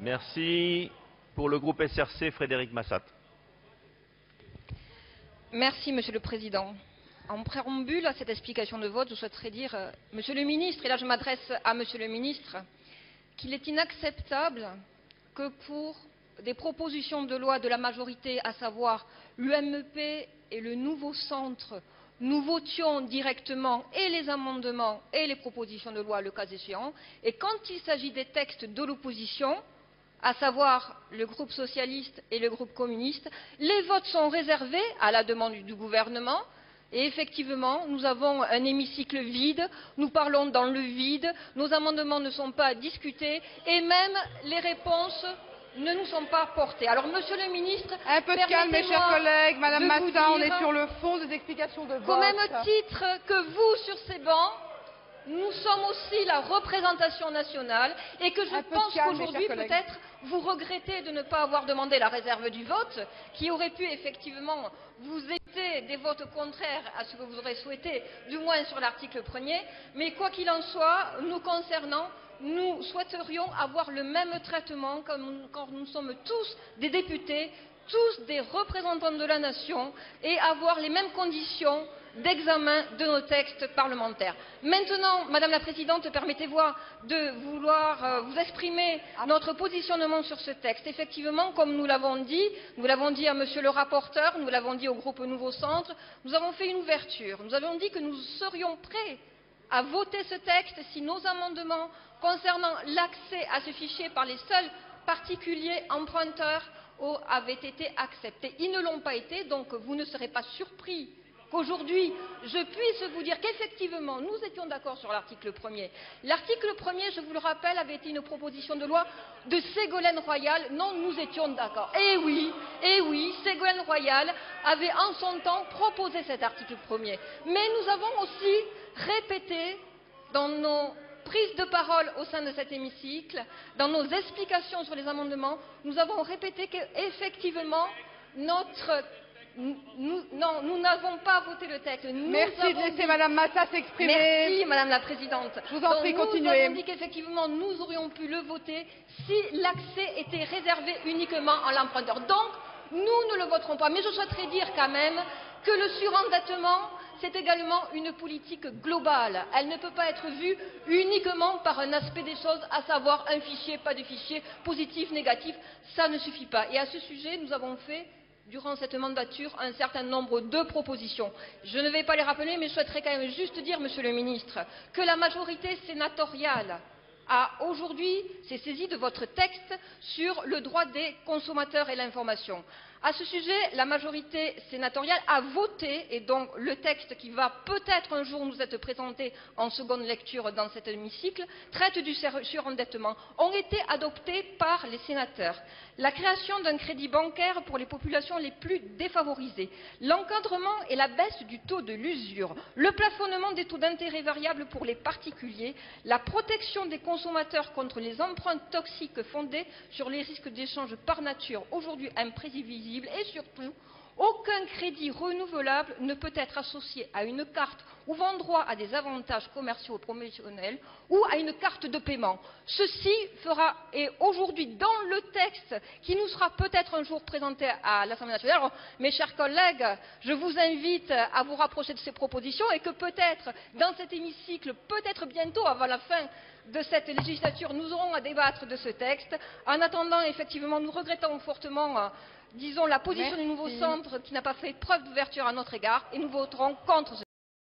Merci. Pour le groupe SRC, Frédéric Massat. Merci, Monsieur le Président. En préambule à cette explication de vote, je souhaiterais dire, Monsieur le Ministre, et là je m'adresse à Monsieur le Ministre, qu'il est inacceptable que pour des propositions de loi de la majorité, à savoir l'UMP et le nouveau centre, nous votions directement et les amendements et les propositions de loi le cas échéant, et quand il s'agit des textes de l'opposition, à savoir le groupe socialiste et le groupe communiste, les votes sont réservés à la demande du gouvernement. Et effectivement, nous avons un hémicycle vide, nous parlons dans le vide, nos amendements ne sont pas discutés et même les réponses ne nous sont pas portées. Alors, Monsieur le Ministre, un peu de calme, mes chers collègues. Madame Massa, on est sur le fond des explications de vote. Qu'au même titre que vous sur ces bancs, nous sommes aussi la représentation nationale et que je pense qu'aujourd'hui, peut-être, vous regrettez de ne pas avoir demandé la réserve du vote, qui aurait pu effectivement vous éviter des votes contraires à ce que vous aurez souhaité, du moins sur l'article 1er. Mais quoi qu'il en soit, nous concernant, nous souhaiterions avoir le même traitement quand nous sommes tous des députés, tous des représentants de la nation et avoir les mêmes conditions d'examen de nos textes parlementaires. Maintenant, Madame la Présidente, permettez-moi de vouloir vous exprimer notre positionnement sur ce texte. Effectivement, comme nous l'avons dit à Monsieur le rapporteur, nous l'avons dit au groupe Nouveau Centre, nous avons fait une ouverture. Nous avons dit que nous serions prêts à voter ce texte si nos amendements concernant l'accès à ce fichier par les seuls particuliers emprunteurs avaient été acceptés. Ils ne l'ont pas été, donc vous ne serez pas surpris qu'aujourd'hui, je puisse vous dire qu'effectivement, nous étions d'accord sur l'article 1er. L'article 1er, je vous le rappelle, avait été une proposition de loi de Ségolène Royal. Non, nous étions d'accord. Eh oui, Ségolène Royal avait en son temps proposé cet article 1er. Mais nous avons aussi répété dans nos prises de parole au sein de cet hémicycle, dans nos explications sur les amendements, nous avons répété qu'effectivement, nous n'avons pas voté le texte. Merci de laisser Madame Massa s'exprimer. Merci Madame la Présidente. Je vous en prie, continuez. Nous avons dit qu'effectivement nous aurions pu le voter si l'accès était réservé uniquement à l'emprunteur. Donc nous ne le voterons pas. Mais je souhaiterais dire quand même que le surendettement, c'est également une politique globale. Elle ne peut pas être vue uniquement par un aspect des choses, à savoir un fichier, pas de fichier, positif, négatif. Ça ne suffit pas. Et à ce sujet, nous avons fait durant cette mandature un certain nombre de propositions. Je ne vais pas les rappeler, mais je souhaiterais quand même juste dire, Monsieur le Ministre, que la majorité sénatoriale a aujourd'hui s'est saisie de votre texte sur le droit des consommateurs et l'information. À ce sujet, la majorité sénatoriale a voté, et donc le texte qui va peut-être un jour nous être présenté en seconde lecture dans cet hémicycle, traite du surendettement, ont été adoptés par les sénateurs. La création d'un crédit bancaire pour les populations les plus défavorisées, l'encadrement et la baisse du taux de l'usure, le plafonnement des taux d'intérêt variables pour les particuliers, la protection des consommateurs contre les emprunts toxiques fondées sur les risques d'échange par nature, aujourd'hui imprévisibles, et surtout, aucun crédit renouvelable ne peut être associé à une carte ouvrant droit à des avantages commerciaux promotionnels ou à une carte de paiement. Ceci est aujourd'hui dans le texte qui nous sera peut-être un jour présenté à l'Assemblée nationale. Alors, mes chers collègues, je vous invite à vous rapprocher de ces propositions et que peut-être dans cet hémicycle, peut-être bientôt avant la fin de cette législature, nous aurons à débattre de ce texte. En attendant, effectivement, nous regrettons fortement disons, la position du nouveau centre qui n'a pas fait preuve d'ouverture à notre égard et nous voterons contre ce